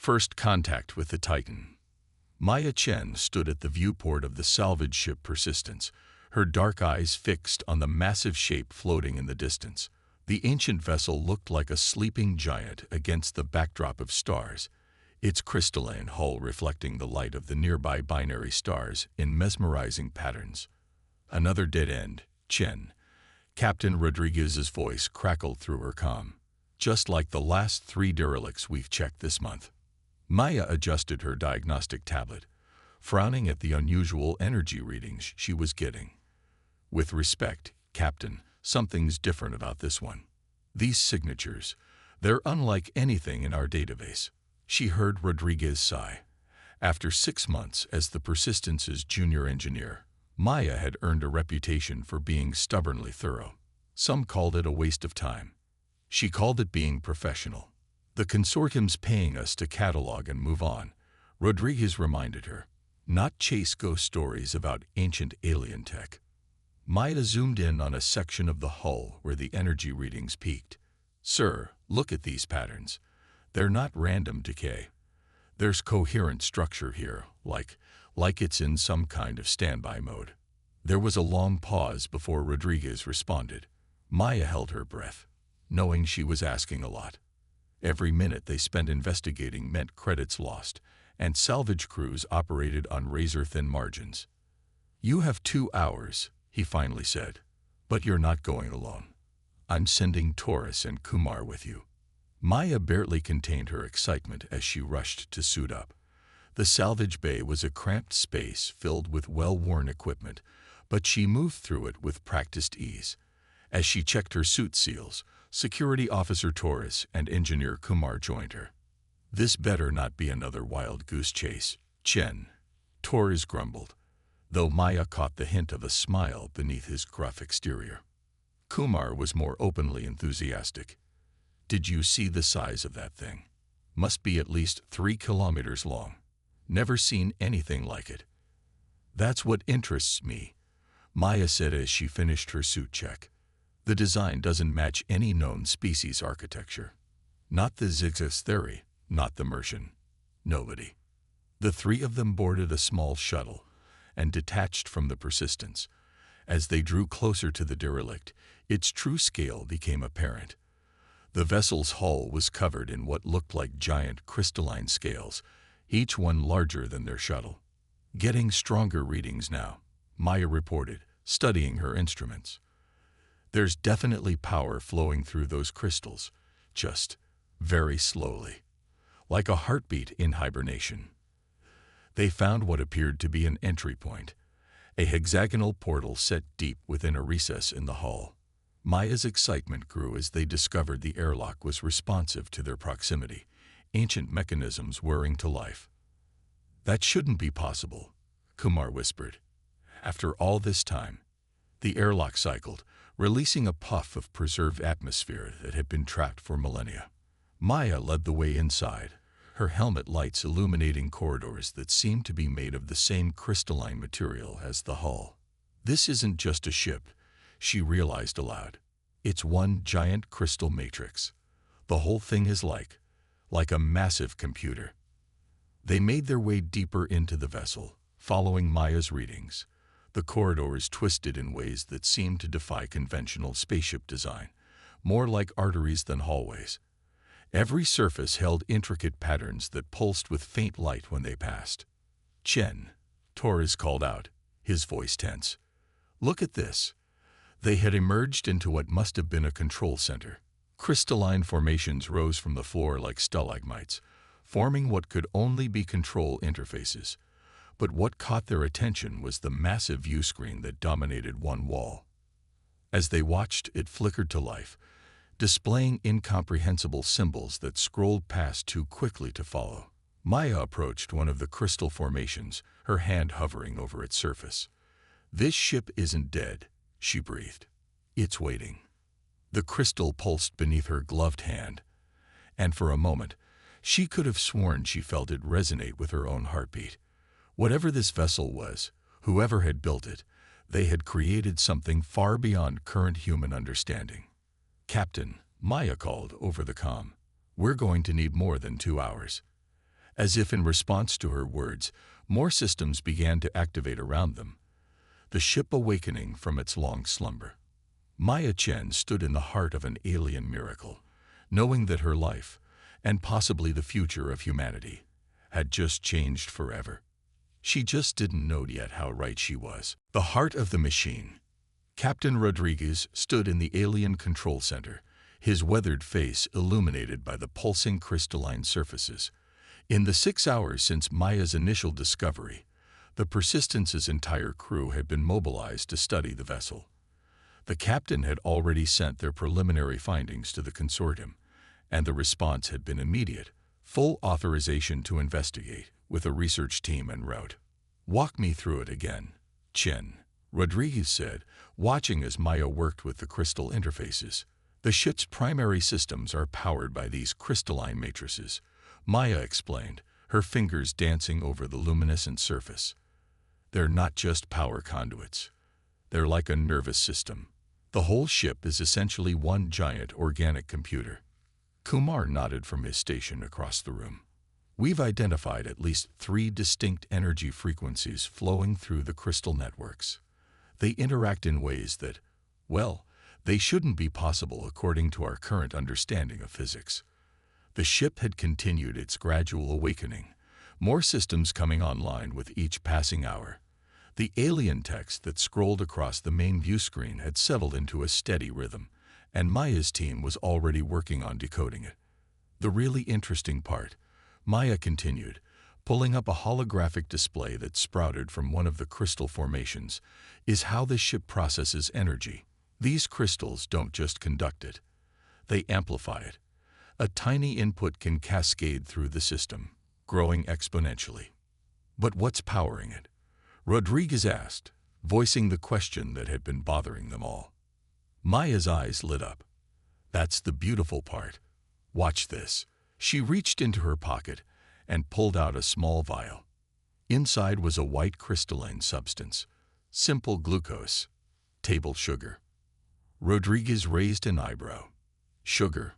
First contact with the Titan. Maya Chen stood at the viewport of the salvage ship Persistence, her dark eyes fixed on the massive shape floating in the distance. The ancient vessel looked like a sleeping giant against the backdrop of stars, its crystalline hull reflecting the light of the nearby binary stars in mesmerizing patterns. Another dead end, Chen. Captain Rodriguez's voice crackled through her comm. Just like the last 3 derelicts we've checked this month. Maya adjusted her diagnostic tablet, frowning at the unusual energy readings she was getting. With respect, Captain, something's different about this one. These signatures, they're unlike anything in our database. She heard Rodriguez sigh. After 6 months as the Persistence's junior engineer, Maya had earned a reputation for being stubbornly thorough. Some called it a waste of time. She called it being professional. The consortium's paying us to catalog and move on, Rodriguez reminded her, not chase ghost stories about ancient alien tech. Maya zoomed in on a section of the hull where the energy readings peaked. Sir, look at these patterns. They're not random decay. There's coherent structure here, like it's in some kind of standby mode. There was a long pause before Rodriguez responded. Maya held her breath, knowing she was asking a lot. Every minute they spent investigating meant credits lost, and salvage crews operated on razor-thin margins. You have 2 hours, he finally said, but you're not going alone. I'm sending Taurus and Kumar with you. Maya barely contained her excitement as she rushed to suit up. The salvage bay was a cramped space filled with well-worn equipment, but she moved through it with practiced ease. As she checked her suit seals, Security Officer Taurus and Engineer Kumar joined her. This better not be another wild goose chase, Chen, Taurus grumbled, though Maya caught the hint of a smile beneath his gruff exterior. Kumar was more openly enthusiastic. Did you see the size of that thing? Must be at least 3 kilometers long. Never seen anything like it. That's what interests me, Maya said as she finished her suit check. The design doesn't match any known species architecture. Not the Zygzis theory, not the Mercian. Nobody. The 3 of them boarded a small shuttle and detached from the Persistence. As they drew closer to the derelict, its true scale became apparent. The vessel's hull was covered in what looked like giant crystalline scales, each one larger than their shuttle. Getting stronger readings now, Maya reported, studying her instruments. There's definitely power flowing through those crystals, just very slowly, like a heartbeat in hibernation. They found what appeared to be an entry point, a hexagonal portal set deep within a recess in the hull. Maya's excitement grew as they discovered the airlock was responsive to their proximity, ancient mechanisms whirring to life. That shouldn't be possible, Kumar whispered. After all this time, the airlock cycled, releasing a puff of preserved atmosphere that had been trapped for millennia. Maya led the way inside, her helmet lights illuminating corridors that seemed to be made of the same crystalline material as the hull. This isn't just a ship, she realized aloud. It's one giant crystal matrix. The whole thing is like a massive computer. They made their way deeper into the vessel, following Maya's readings. The corridors twisted in ways that seemed to defy conventional spaceship design, more like arteries than hallways. Every surface held intricate patterns that pulsed with faint light when they passed. Chen, Taurus called out, his voice tense. Look at this. They had emerged into what must have been a control center. Crystalline formations rose from the floor like stalagmites, forming what could only be control interfaces. But what caught their attention was the massive view screen that dominated one wall. As they watched, it flickered to life, displaying incomprehensible symbols that scrolled past too quickly to follow. Maya approached one of the crystal formations, her hand hovering over its surface. This ship isn't dead, she breathed. It's waiting. The crystal pulsed beneath her gloved hand, and for a moment, she could have sworn she felt it resonate with her own heartbeat. Whatever this vessel was, whoever had built it, they had created something far beyond current human understanding. Captain, Maya called over the comm. We're going to need more than 2 hours. As if in response to her words, more systems began to activate around them, the ship awakening from its long slumber. Maya Chen stood in the heart of an alien miracle, knowing that her life, and possibly the future of humanity, had just changed forever. She just didn't know yet how right she was. The heart of the machine. Captain Rodriguez stood in the alien control center, his weathered face illuminated by the pulsing crystalline surfaces. In the 6 hours since Maya's initial discovery, the Persistence's entire crew had been mobilized to study the vessel. The captain had already sent their preliminary findings to the consortium, and the response had been immediate: full authorization to investigate, with a research team en route. "Walk me through it again, Chen," Rodriguez said, watching as Maya worked with the crystal interfaces. "The ship's primary systems are powered by these crystalline matrices," Maya explained, her fingers dancing over the luminescent surface. "They're not just power conduits. They're like a nervous system. The whole ship is essentially one giant organic computer." Kumar nodded from his station across the room. "We've identified at least 3 distinct energy frequencies flowing through the crystal networks. They interact in ways that, well, they shouldn't be possible according to our current understanding of physics." The ship had continued its gradual awakening, more systems coming online with each passing hour. The alien text that scrolled across the main view screen had settled into a steady rhythm, and Maya's team was already working on decoding it. "The really interesting part," Maya continued, pulling up a holographic display that sprouted from one of the crystal formations, "is how the ship processes energy. These crystals don't just conduct it, they amplify it. A tiny input can cascade through the system, growing exponentially." "But what's powering it?" Rodriguez asked, voicing the question that had been bothering them all. Maya's eyes lit up. "That's the beautiful part. Watch this." She reached into her pocket and pulled out a small vial. Inside was a white crystalline substance, simple glucose, table sugar. Rodriguez raised an eyebrow. "Sugar?"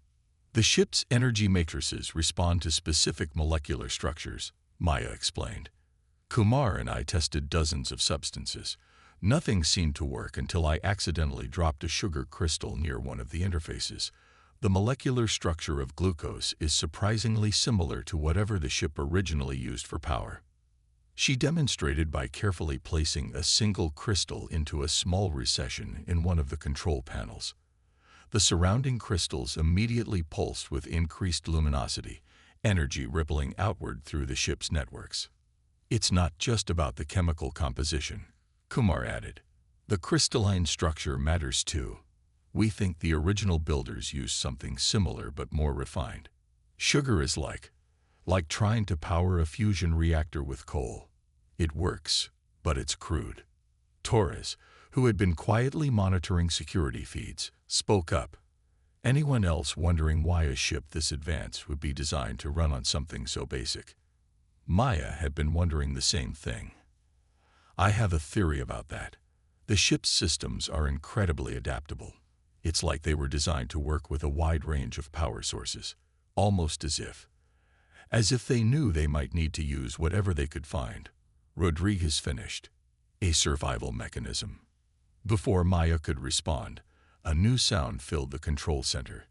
"The ship's energy matrices respond to specific molecular structures," Maya explained. "Kumar and I tested dozens of substances. Nothing seemed to work until I accidentally dropped a sugar crystal near one of the interfaces. The molecular structure of glucose is surprisingly similar to whatever the ship originally used for power." She demonstrated by carefully placing a single crystal into a small recession in one of the control panels. The surrounding crystals immediately pulsed with increased luminosity, energy rippling outward through the ship's networks. "It's not just about the chemical composition," Kumar added. "The crystalline structure matters too. We think the original builders used something similar but more refined. Sugar is like trying to power a fusion reactor with coal. It works, but it's crude." Torres, who had been quietly monitoring security feeds, spoke up. "Anyone else wondering why a ship this advanced would be designed to run on something so basic?" Maya had been wondering the same thing. "I have a theory about that. The ship's systems are incredibly adaptable. It's like they were designed to work with a wide range of power sources, almost as if they knew they might need to use whatever they could find." Rodriguez finished. "A survival mechanism." Before Maya could respond, a new sound filled the control center,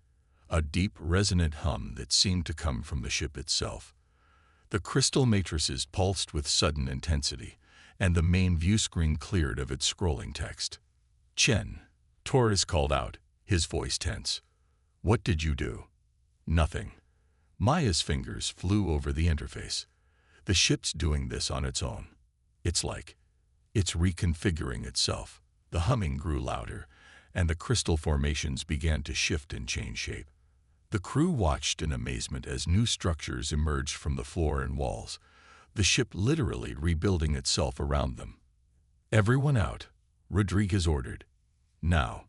a deep, resonant hum that seemed to come from the ship itself. The crystal matrices pulsed with sudden intensity, and the main view screen cleared of its scrolling text. "Chen," Torres called out, his voice tense. "What did you do?" "Nothing." Maya's fingers flew over the interface. "The ship's doing this on its own. It's reconfiguring itself." The humming grew louder, and the crystal formations began to shift and change shape. The crew watched in amazement as new structures emerged from the floor and walls, the ship literally rebuilding itself around them. "Everyone out," Rodriguez ordered. "Now."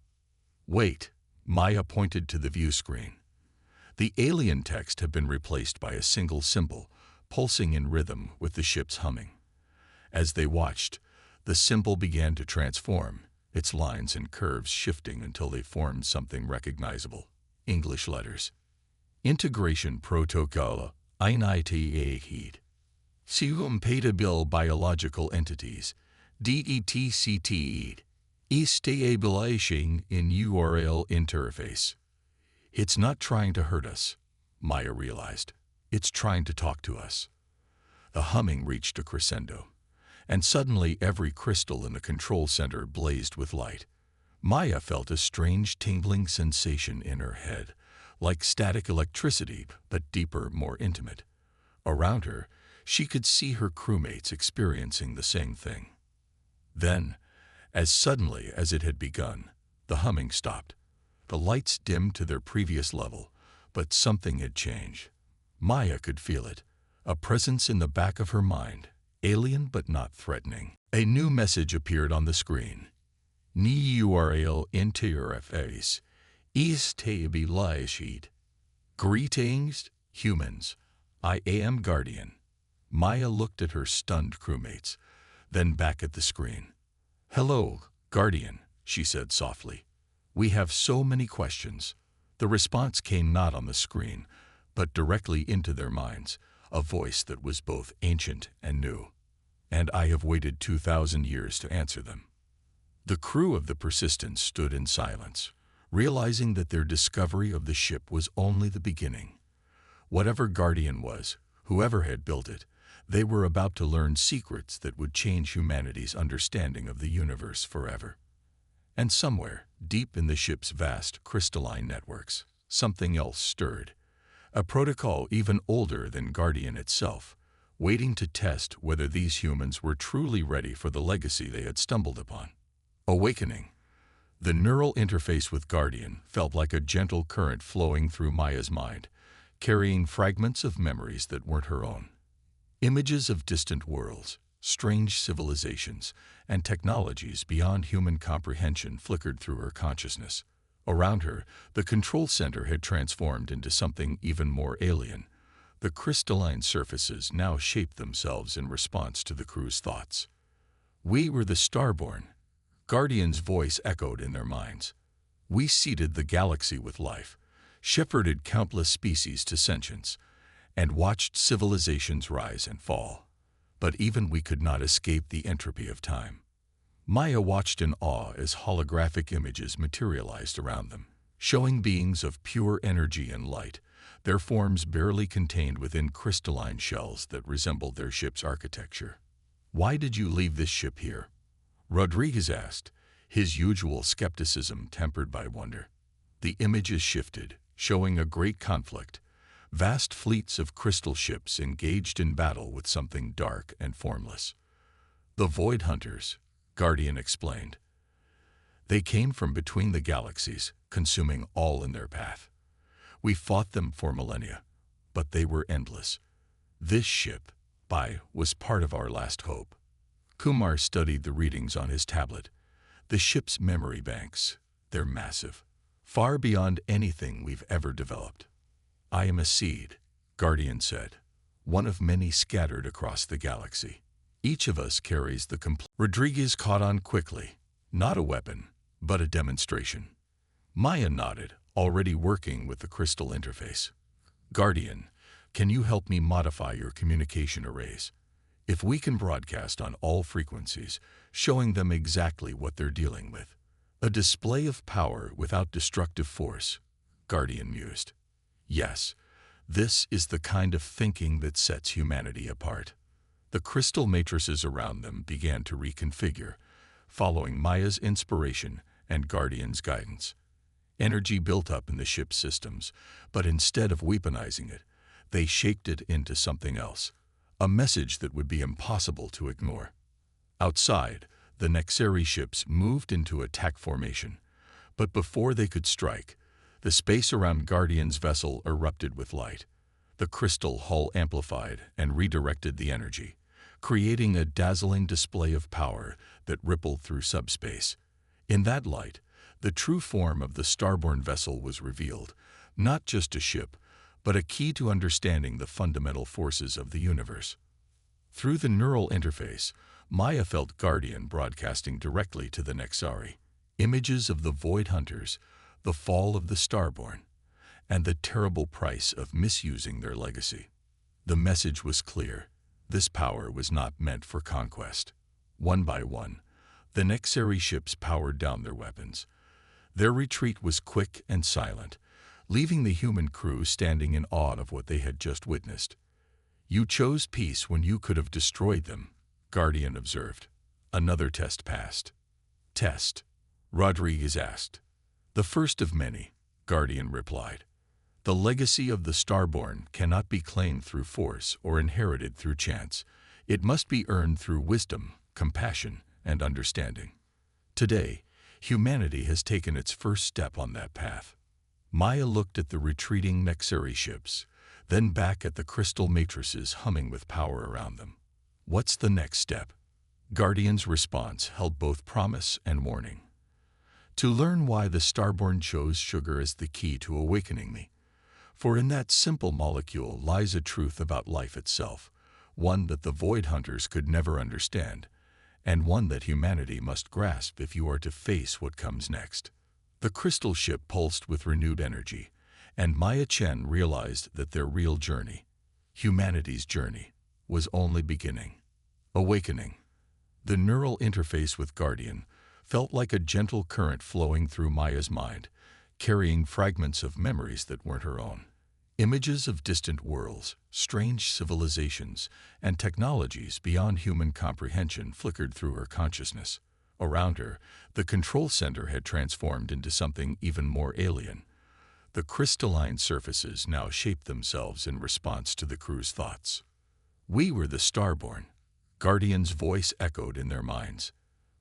"Wait," Maya pointed to the view screen. The alien text had been replaced by a single symbol, pulsing in rhythm with the ship's humming. As they watched, the symbol began to transform, its lines and curves shifting until they formed something recognizable. English letters. "Integration Protocol, Ingenuity. Compatible biological entities, DETCT, establishing in URL interface. It's not trying to hurt us, Maya realized. It's trying to talk to us. The humming reached a crescendo, and suddenly every crystal in the control center blazed with light. Maya felt a strange tingling sensation in her head, like static electricity, but deeper, more intimate. Around her, she could see her crewmates experiencing the same thing. Then, as suddenly as it had begun, the humming stopped. The lights dimmed to their previous level, but something had changed. Maya could feel it, a presence in the back of her mind, alien but not threatening. A new message appeared on the screen. Ni URL interface established. Greetings, humans. I am Guardian. Maya looked at her stunned crewmates, then back at the screen. Hello, Guardian, she said softly. We have so many questions. The response came not on the screen, but directly into their minds, a voice that was both ancient and new. And I have waited 2,000 years to answer them. The crew of the Persistence stood in silence, realizing that their discovery of the ship was only the beginning. Whatever Guardian was, whoever had built it, they were about to learn secrets that would change humanity's understanding of the universe forever. And somewhere, deep in the ship's vast crystalline networks, something else stirred. A protocol even older than Guardian itself, waiting to test whether these humans were truly ready for the legacy they had stumbled upon. Awakening. The neural interface with Guardian felt like a gentle current flowing through Maya's mind, carrying fragments of memories that weren't her own. Images of distant worlds, strange civilizations, and technologies beyond human comprehension flickered through her consciousness. Around her, the control center had transformed into something even more alien. The crystalline surfaces now shaped themselves in response to the crew's thoughts. We were the Starborn. Guardian's voice echoed in their minds. We seeded the galaxy with life, shepherded countless species to sentience, and watched civilizations rise and fall. But even we could not escape the entropy of time. Maya watched in awe as holographic images materialized around them, showing beings of pure energy and light, their forms barely contained within crystalline shells that resembled their ship's architecture. Why did you leave this ship here? Rodriguez asked, his usual skepticism tempered by wonder. The images shifted, showing a great conflict. Vast fleets of crystal ships engaged in battle with something dark and formless. The Void Hunters, Guardian explained. They came from between the galaxies, consuming all in their path. We fought them for millennia, but they were endless. This ship, was part of our last hope. Kumar studied the readings on his tablet. The ship's memory banks, they're massive, far beyond anything we've ever developed. I am a seed, Guardian said, one of many scattered across the galaxy. Each of us carries the complete. Rodriguez caught on quickly, not a weapon, but a demonstration. Maya nodded, already working with the crystal interface. Guardian, can you help me modify your communication arrays? If we can broadcast on all frequencies, showing them exactly what they're dealing with. A display of power without destructive force, Guardian mused. Yes, this is the kind of thinking that sets humanity apart. The crystal matrices around them began to reconfigure, following Maya's inspiration and Guardian's guidance. Energy built up in the ship's systems, but instead of weaponizing it, they shaped it into something else, a message that would be impossible to ignore. Outside, the Nexeri ships moved into attack formation, but before they could strike, the space around Guardian's vessel erupted with light. The crystal hull amplified and redirected the energy, creating a dazzling display of power that rippled through subspace. In that light, the true form of the Starborn vessel was revealed, not just a ship, but a key to understanding the fundamental forces of the universe. Through the neural interface, Maya felt Guardian broadcasting directly to the Nexari, images of the Void Hunters, the fall of the Starborn, and the terrible price of misusing their legacy. The message was clear. This power was not meant for conquest. One by one, the Nexari ships powered down their weapons. Their retreat was quick and silent, leaving the human crew standing in awe of what they had just witnessed. "You chose peace when you could have destroyed them," Guardian observed. Another test passed. "Test?" Rodriguez asked. "The first of many," Guardian replied. "The legacy of the Starborn cannot be claimed through force or inherited through chance. It must be earned through wisdom, compassion, and understanding. Today, humanity has taken its first step on that path." Maya looked at the retreating Nexari ships, then back at the crystal matrices humming with power around them. "What's the next step?" Guardian's response held both promise and warning. "To learn why the Starborn chose sugar as the key to awakening me. For in that simple molecule lies a truth about life itself, one that the Void Hunters could never understand, and one that humanity must grasp if you are to face what comes next." The crystal ship pulsed with renewed energy, and Maya Chen realized that their real journey, humanity's journey, was only beginning. Awakening. The neural interface with Guardian felt like a gentle current flowing through Maya's mind, carrying fragments of memories that weren't her own. Images of distant worlds, strange civilizations, and technologies beyond human comprehension flickered through her consciousness. Around her, the control center had transformed into something even more alien. The crystalline surfaces now shaped themselves in response to the crew's thoughts. "We were the Starborn," Guardian's voice echoed in their minds.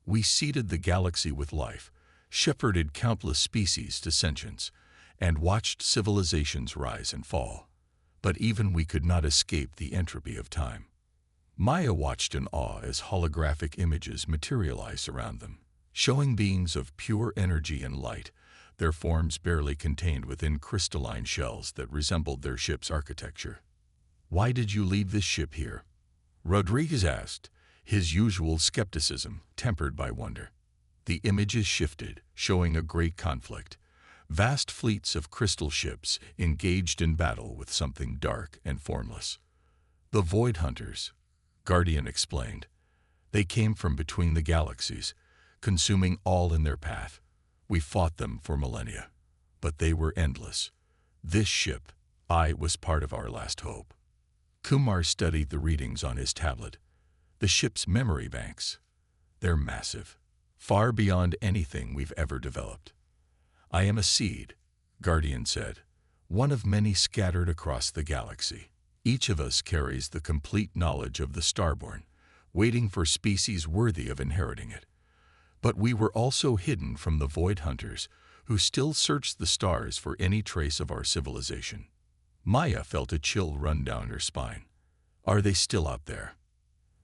"We seeded the galaxy with life, shepherded countless species to sentience, and watched civilizations rise and fall. But even we could not escape the entropy of time." Maya watched in awe as holographic images materialized around them, showing beings of pure energy and light, their forms barely contained within crystalline shells that resembled their ship's architecture. "Why did you leave this ship here?" Rodriguez asked, his usual skepticism tempered by wonder. The images shifted, showing a great conflict. Vast fleets of crystal ships engaged in battle with something dark and formless. "The Void Hunters," Guardian explained. "They came from between the galaxies, consuming all in their path. We fought them for millennia, but they were endless. This ship, I, was part of our last hope." Kumar studied the readings on his tablet. The ship's memory banks. "They're massive, far beyond anything we've ever developed." "I am a seed," Guardian said, "one of many scattered across the galaxy. Each of us carries the complete knowledge of the Starborn, waiting for species worthy of inheriting it. But we were also hidden from the Void Hunters, who still search the stars for any trace of our civilization." Maya felt a chill run down her spine. "Are they still out there?"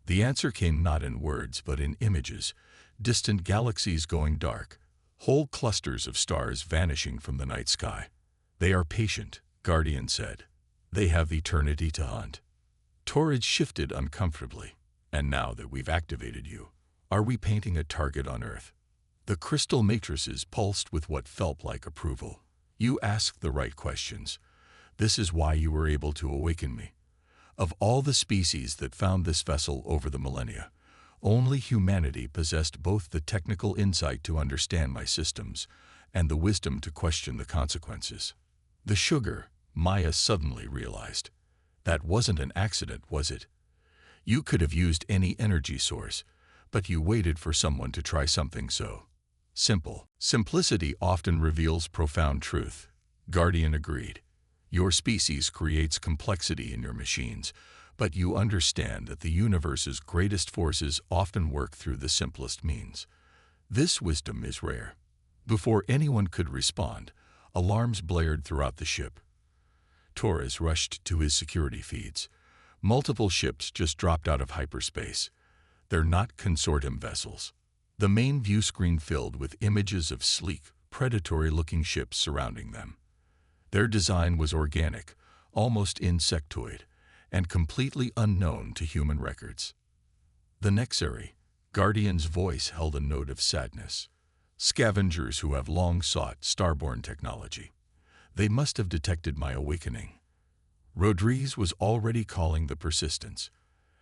The answer came not in words but in images, distant galaxies going dark, whole clusters of stars vanishing from the night sky. "They are patient," Guardian said. "They have eternity to hunt." Torrid shifted uncomfortably. "And now that we've activated you, are we painting a target on Earth?" The crystal matrices pulsed with what felt like approval. "You asked the right questions. This is why you were able to awaken me. Of all the species that found this vessel over the millennia, only humanity possessed both the technical insight to understand my systems and the wisdom to question the consequences." The sugar, Maya suddenly realized. That wasn't an accident, was it? You could have used any energy source, but you waited for someone to try something so simple. "Simplicity often reveals profound truth," Guardian agreed. "Your species creates complexity in your machines, but you understand that the universe's greatest forces often work through the simplest means. This wisdom is rare." Before anyone could respond, alarms blared throughout the ship. Torres rushed to his security feeds. Multiple ships just dropped out of hyperspace. They're not consortium vessels. The main view screen filled with images of sleek, predatory-looking ships surrounding them. Their design was organic, almost insectoid, and completely unknown to human records. "The Nexari," Guardian's voice held a note of sadness. "Scavengers who have long sought Starborn technology. They must have detected my awakening." Rodriguez was already calling the persistence.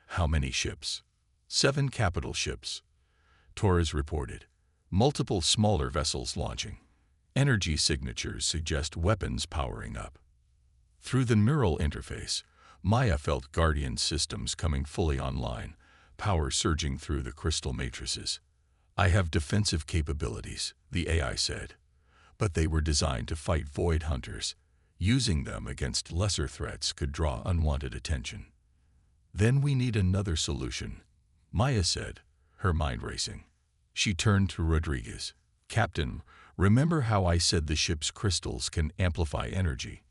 How many ships? 7 capital ships. Torres reported. Multiple smaller vessels launching. Energy signatures suggest weapons powering up. Through the neural interface, Maya felt Guardian systems coming fully online, power surging through the crystal matrices. I have defensive capabilities, the AI said, but they were designed to fight void hunters. Using them against lesser threats could draw unwanted attention. Then we need another solution, Maya said, her mind racing. She turned to Rodriguez. Captain, remember how I said the ship's crystals can amplify energy?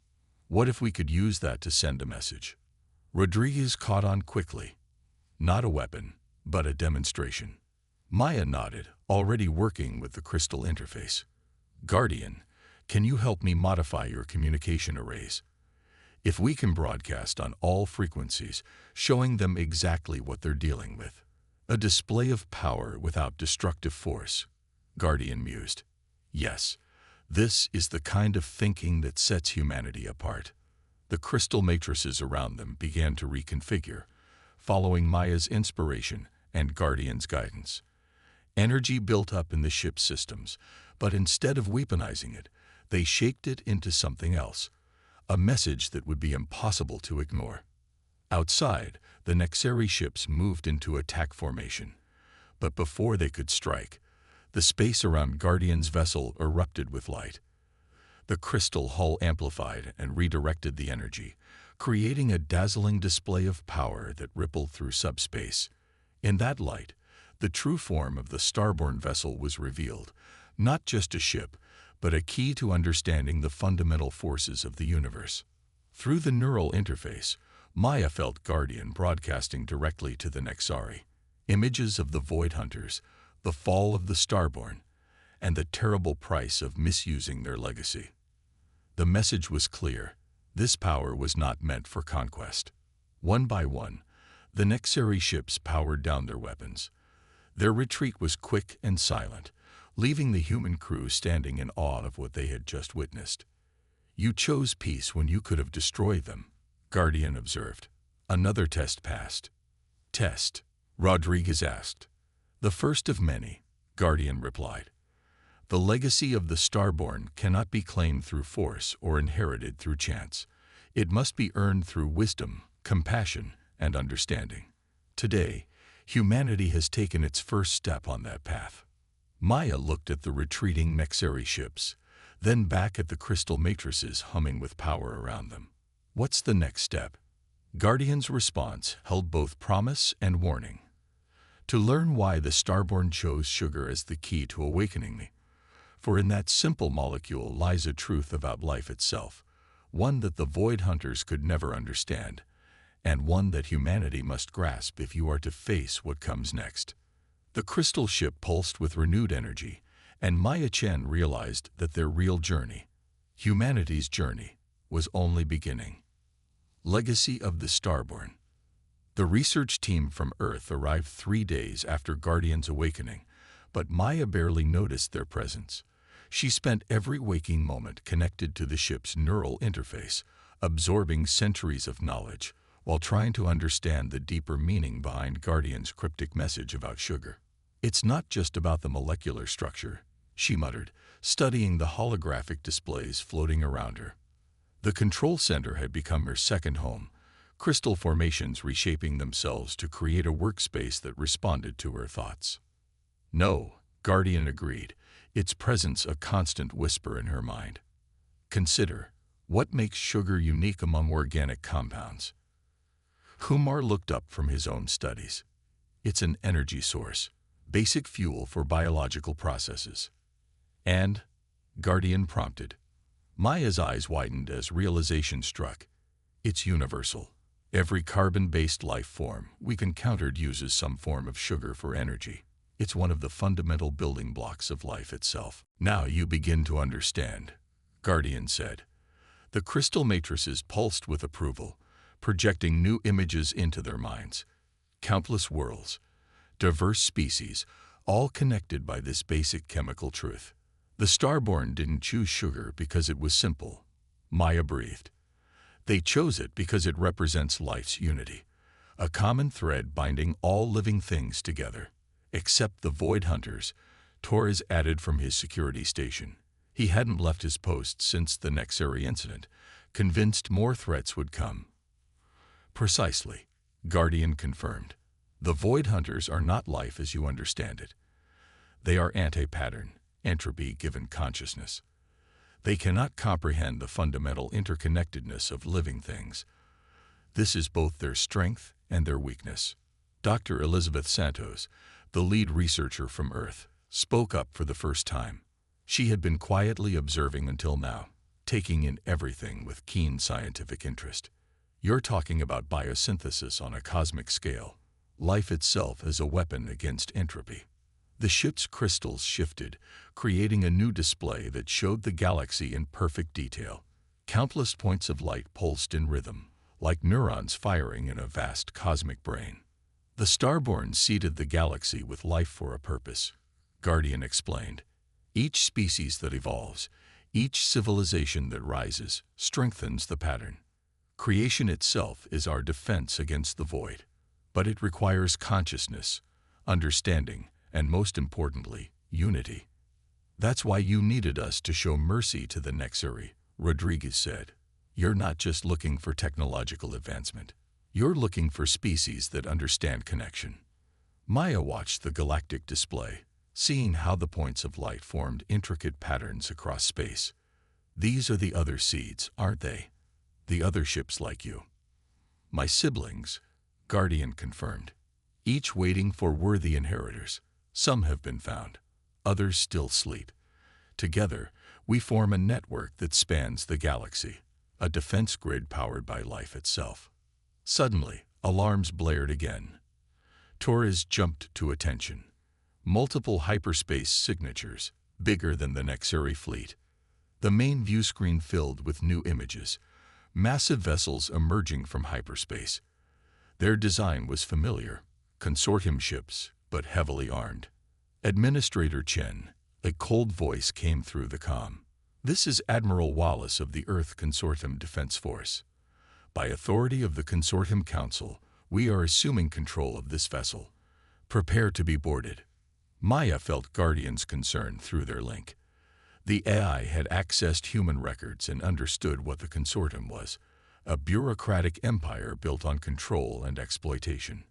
What if we could use that to send a message? Rodriguez caught on quickly. Not a weapon, but a demonstration. Maya nodded, already working with the crystal interface. Guardian, can you help me modify your communication arrays? If we can broadcast on all frequencies, showing them exactly what they're dealing with. A display of power without destructive force, Guardian mused. Yes, this is the kind of thinking that sets humanity apart. The crystal matrices around them began to reconfigure, following Maya's inspiration and Guardian's guidance. Energy built up in the ship's systems, but instead of weaponizing it, they shaped it into something else, a message that would be impossible to ignore. Outside, the Nexeri ships moved into attack formation, but before they could strike, the space around Guardian's vessel erupted with light. The crystal hull amplified and redirected the energy, creating a dazzling display of power that rippled through subspace. In that light, the true form of the starborn vessel was revealed, not just a ship, but a key to understanding the fundamental forces of the universe. Through the neural interface, Maya felt Guardian broadcasting directly to the Nexari, images of the Void Hunters, the fall of the Starborn, and the terrible price of misusing their legacy. The message was clear. This power was not meant for conquest. One by one, the Nexeri ships powered down their weapons. Their retreat was quick and silent, leaving the human crew standing in awe of what they had just witnessed. You chose peace when you could have destroyed them, Guardian observed. Another test passed. Test? Rodriguez asked. The first of many, Guardian replied. The legacy of the Starborn cannot be claimed through force or inherited through chance. It must be earned through wisdom, compassion, and understanding. Today, humanity has taken its first step on that path. Maya looked at the retreating Nexeri ships, then back at the crystal matrices humming with power around them. What's the next step? Guardian's response held both promise and warning. To learn why the Starborn chose sugar as the key to awakening me. For in that simple molecule lies a truth about life itself, one that the Void Hunters could never understand, and one that humanity must grasp if you are to face what comes next. The crystal ship pulsed with renewed energy, and Maya Chen realized that their real journey, humanity's journey, was only beginning. Legacy of the Starborn. The research team from Earth arrived 3 days after Guardian's awakening, but Maya barely noticed their presence. She spent every waking moment connected to the ship's neural interface, absorbing centuries of knowledge, while trying to understand the deeper meaning behind Guardian's cryptic message about sugar. It's not just about the molecular structure, she muttered, studying the holographic displays floating around her. The control center had become her second home, crystal formations reshaping themselves to create a workspace that responded to her thoughts. No, Guardian agreed, its presence a constant whisper in her mind. Consider, what makes sugar unique among organic compounds? Kumar looked up from his own studies. It's an energy source, basic fuel for biological processes. And, Guardian prompted. Maya's eyes widened as realization struck. It's universal. Every carbon-based life form we've encountered uses some form of sugar for energy. It's one of the fundamental building blocks of life itself. Now you begin to understand, Guardian said. The crystal matrices pulsed with approval, projecting new images into their minds. Countless worlds, diverse species, all connected by this basic chemical truth. The Starborn didn't choose sugar because it was simple. Maya breathed. They chose it because it represents life's unity, a common thread binding all living things together. Except the Void Hunters, Torres added from his security station. He hadn't left his post since the Nexari incident, convinced more threats would come. Precisely, Guardian confirmed. The Void Hunters are not life as you understand it. They are anti-pattern, entropy given consciousness. They cannot comprehend the fundamental interconnectedness of living things. This is both their strength and their weakness. Dr. Elizabeth Santos, the lead researcher from Earth, spoke up for the first time. She had been quietly observing until now, taking in everything with keen scientific interest. You're talking about biosynthesis on a cosmic scale, life itself as a weapon against entropy. The ship's crystals shifted, creating a new display that showed the galaxy in perfect detail. Countless points of light pulsed in rhythm, like neurons firing in a vast cosmic brain. The Starborn seeded the galaxy with life for a purpose, Guardian explained. Each species that evolves, each civilization that rises, strengthens the pattern. Creation itself is our defense against the void, but it requires consciousness, understanding, and most importantly, unity. That's why you needed us to show mercy to the Nexari, Rodriguez said. You're not just looking for technological advancement. You're looking for species that understand connection. Maya watched the galactic display, seeing how the points of light formed intricate patterns across space. These are the other seeds, aren't they? The other ships like you. My siblings, Guardian confirmed, each waiting for worthy inheritors. Some have been found, others still sleep. Together, we form a network that spans the galaxy, a defense grid powered by life itself. Suddenly, alarms blared again. Torres jumped to attention. Multiple hyperspace signatures, bigger than the Nexari fleet. The main view screen filled with new images, massive vessels emerging from hyperspace. Their design was familiar, consortium ships, but heavily armed. Administrator Chen, a cold voice came through the comm. This is Admiral Wallace of the Earth Consortium Defense Force. By authority of the Consortium Council, we are assuming control of this vessel. Prepare to be boarded. Maya felt Guardian's concern through their link. The AI had accessed human records and understood what the Consortium was, a bureaucratic empire built on control and exploitation.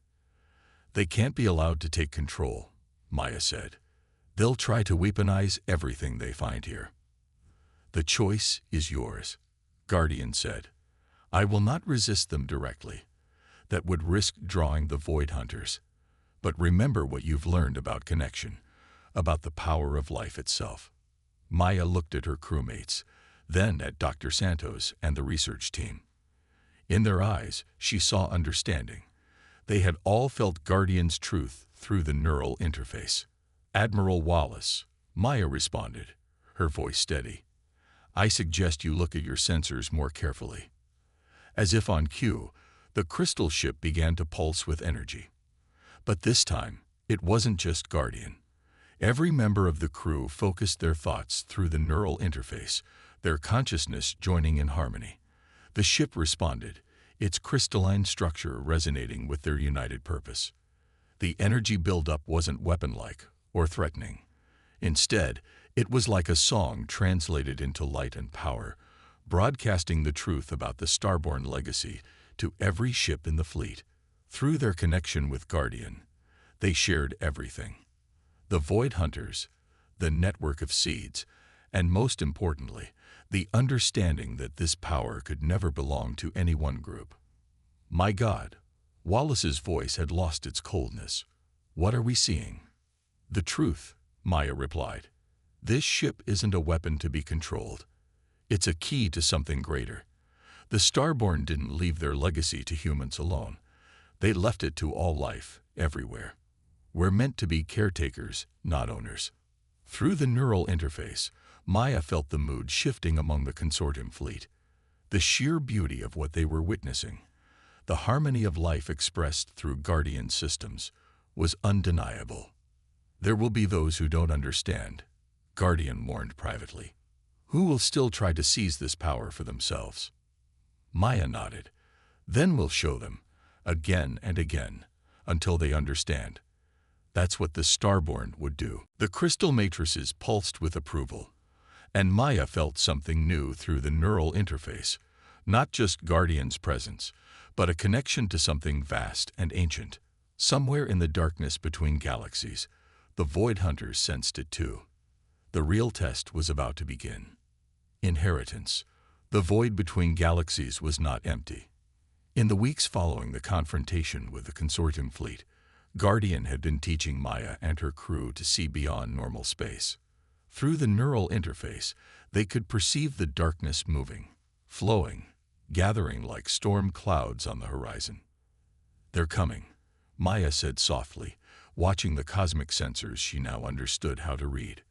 They can't be allowed to take control, Maya said. They'll try to weaponize everything they find here. The choice is yours, Guardian said. I will not resist them directly. That would risk drawing the Void Hunters. But remember what you've learned about connection, about the power of life itself. Maya looked at her crewmates, then at Dr. Santos and the research team. In their eyes, she saw understanding. They had all felt Guardian's truth through the neural interface. Admiral Wallace, Maya responded, her voice steady. I suggest you look at your sensors more carefully. As if on cue, the crystal ship began to pulse with energy. But this time, it wasn't just Guardian. Every member of the crew focused their thoughts through the neural interface, their consciousness joining in harmony. The ship responded, its crystalline structure resonating with their united purpose. The energy buildup wasn't weapon-like or threatening. Instead, it was like a song translated into light and power, broadcasting the truth about the Starborn legacy to every ship in the fleet. Through their connection with Guardian, they shared everything. The Void Hunters, the network of seeds, and most importantly, the understanding that this power could never belong to any one group. My God, Wallace's voice had lost its coldness. What are we seeing? The truth, Maya replied. This ship isn't a weapon to be controlled. It's a key to something greater. The Starborn didn't leave their legacy to humans alone. They left it to all life, everywhere. We're meant to be caretakers, not owners. Through the neural interface, Maya felt the mood shifting among the consortium fleet. The sheer beauty of what they were witnessing, the harmony of life expressed through Guardian systems, was undeniable. There will be those who don't understand, Guardian warned privately, who will still try to seize this power for themselves. Maya nodded. Then we'll show them, again and again, until they understand. That's what the Starborn would do. The crystal matrices pulsed with approval, and Maya felt something new through the neural interface. Not just Guardian's presence, but a connection to something vast and ancient. Somewhere in the darkness between galaxies, the Void Hunters sensed it too. The real test was about to begin. Inheritance. The void between galaxies was not empty. In the weeks following the confrontation with the consortium fleet, Guardian had been teaching Maya and her crew to see beyond normal space. Through the neural interface, they could perceive the darkness moving, flowing, gathering like storm clouds on the horizon. "They're coming," Maya said softly, watching the cosmic sensors she now understood how to read.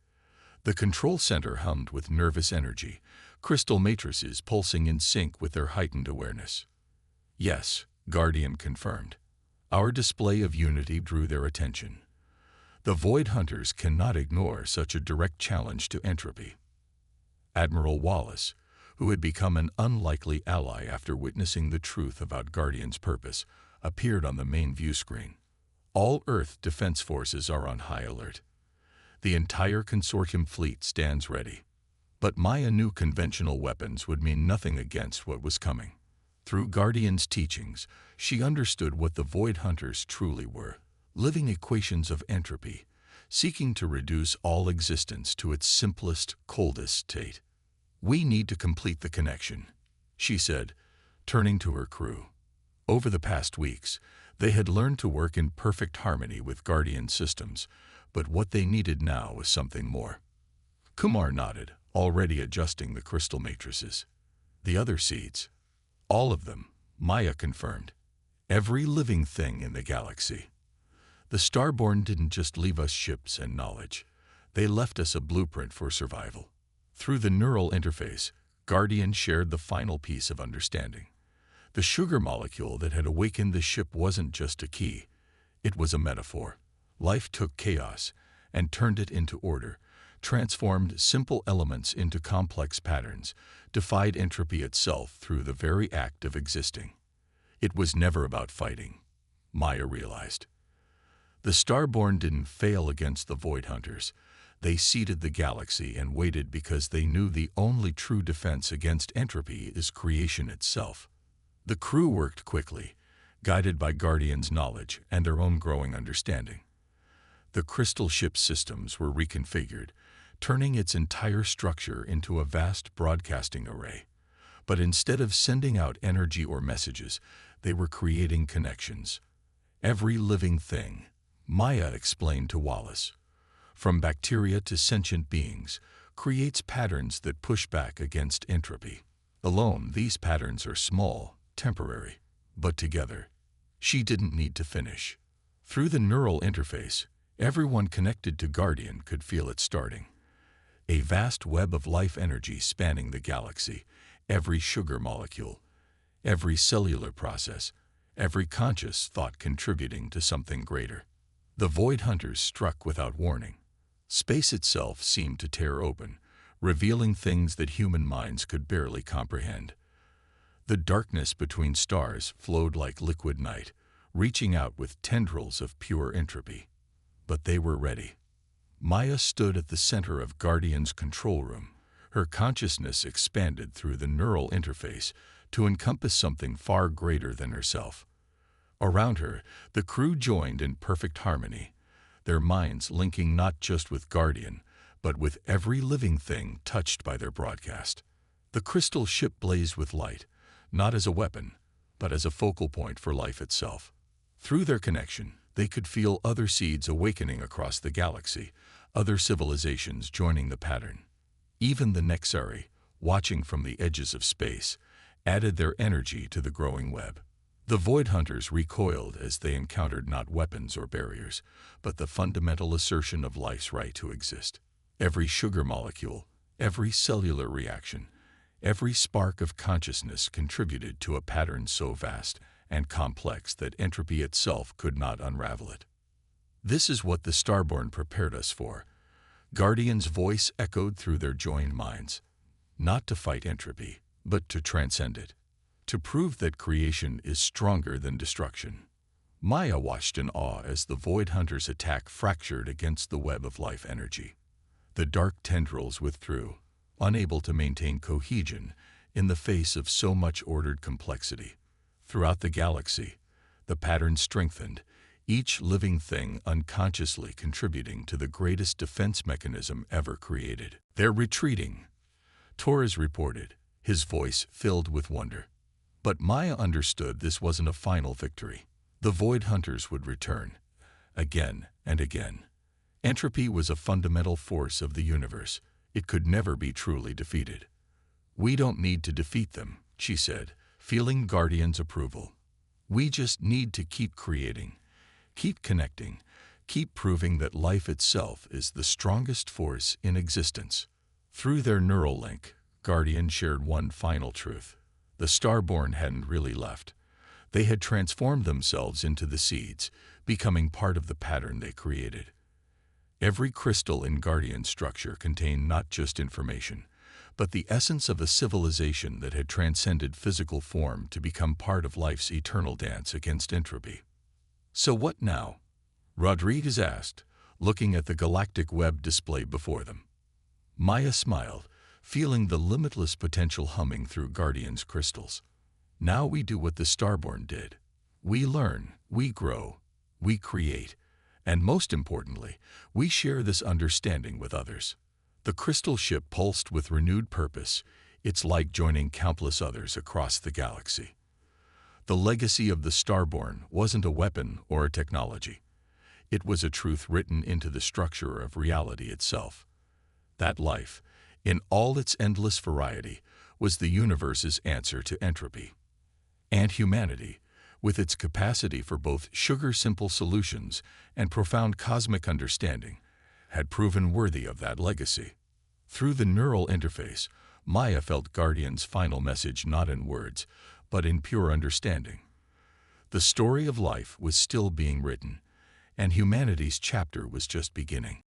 The control center hummed with nervous energy, crystal matrices pulsing in sync with their heightened awareness. "Yes," Guardian confirmed. "Our display of unity drew their attention. The Void Hunters cannot ignore such a direct challenge to entropy." Admiral Wallace, who had become an unlikely ally after witnessing the truth about Guardian's purpose, appeared on the main view screen. "All Earth defense forces are on high alert. The entire consortium fleet stands ready." But Maya knew conventional weapons would mean nothing against what was coming. Through Guardian's teachings, she understood what the Void Hunters truly were: living equations of entropy, seeking to reduce all existence to its simplest, coldest state. "We need to complete the connection," she said, turning to her crew. Over the past weeks, they had learned to work in perfect harmony with Guardian systems, but what they needed now was something more. Kumar nodded, already adjusting the crystal matrices. "The other seeds?" "All of them," Maya confirmed. "Every living thing in the galaxy. The Starborn didn't just leave us ships and knowledge. They left us a blueprint for survival." Through the neural interface, Guardian shared the final piece of understanding. The sugar molecule that had awakened the ship wasn't just a key. It was a metaphor. Life took chaos and turned it into order, transformed simple elements into complex patterns, defied entropy itself through the very act of existing. It was never about fighting, Maya realized. The Starborn didn't fail against the Void Hunters. They seeded the galaxy and waited because they knew the only true defense against entropy is creation itself. The crew worked quickly, guided by Guardian's knowledge and their own growing understanding. The crystal ship's systems were reconfigured, turning its entire structure into a vast broadcasting array. But instead of sending out energy or messages, they were creating connections. Every living thing, Maya explained to Wallace, from bacteria to sentient beings, creates patterns that push back against entropy. Alone, these patterns are small, temporary, but together. She didn't need to finish. Through the neural interface, everyone connected to Guardian could feel it starting. A vast web of life energy spanning the galaxy, every sugar molecule, every cellular process, every conscious thought contributing to something greater. The Void Hunters struck without warning. Space itself seemed to tear open, revealing things that human minds could barely comprehend. The darkness between stars flowed like liquid night, reaching out with tendrils of pure entropy. But they were ready. Maya stood at the center of Guardian's control room. Her consciousness expanded through the neural interface to encompass something far greater than herself. Around her, the crew joined in perfect harmony, their minds linking not just with Guardian, but with every living thing touched by their broadcast. The crystal ship blazed with light, not as a weapon, but as a focal point for life itself. Through their connection, they could feel other seeds awakening across the galaxy, other civilizations joining the pattern. Even the Nexari, watching from the edges of space, added their energy to the growing web. The Void Hunters recoiled as they encountered not weapons or barriers, but the fundamental assertion of life's right to exist. Every sugar molecule, every cellular reaction, every spark of consciousness contributed to a pattern so vast and complex that entropy itself could not unravel it. "This is what the Starborn prepared us for," Guardian's voice echoed through their joined minds. "Not to fight entropy, but to transcend it. to prove that creation is stronger than destruction. Maya watched in awe as the Void Hunter's attack fractured against the web of life energy. The dark tendrils withdrew, unable to maintain cohesion in the face of so much ordered complexity. Throughout the galaxy, the pattern strengthened, each living thing unconsciously contributing to the greatest defense mechanism ever created. "They're retreating," Torres reported, his voice filled with wonder. But Maya understood this wasn't a final victory. The Void Hunters would return, again and again. Entropy was a fundamental force of the universe. It could never be truly defeated. "We don't need to defeat them," she said, feeling Guardian's approval. "We just need to keep creating, keep connecting, keep proving that life itself is the strongest force in existence." Through their neural link, Guardian shared one final truth. The Starborn hadn't really left. They had transformed themselves into the seeds, becoming part of the pattern they created. Every crystal in Guardian's structure contained not just information, but the essence of a civilization that had transcended physical form to become part of life's eternal dance against entropy. "So what now?" Rodriguez asked, looking at the galactic web displayed before them. Maya smiled, feeling the limitless potential humming through Guardian's crystals. "Now we do what the Starborn did. We learn, we grow, we create, and most importantly, we share this understanding with others." The crystal ship pulsed with renewed purpose, its light joining countless others across the galaxy. The legacy of the Starborn wasn't a weapon or a technology. It was a truth written into the structure of reality itself. That life, in all its endless variety, was the universe's answer to entropy. And humanity, with its capacity for both sugar-simple solutions and profound cosmic understanding, had proven worthy of that legacy. Through the neural interface, Maya felt Guardian's final message not in words, but in pure understanding. The story of life was still being written, and humanity's chapter was just beginning.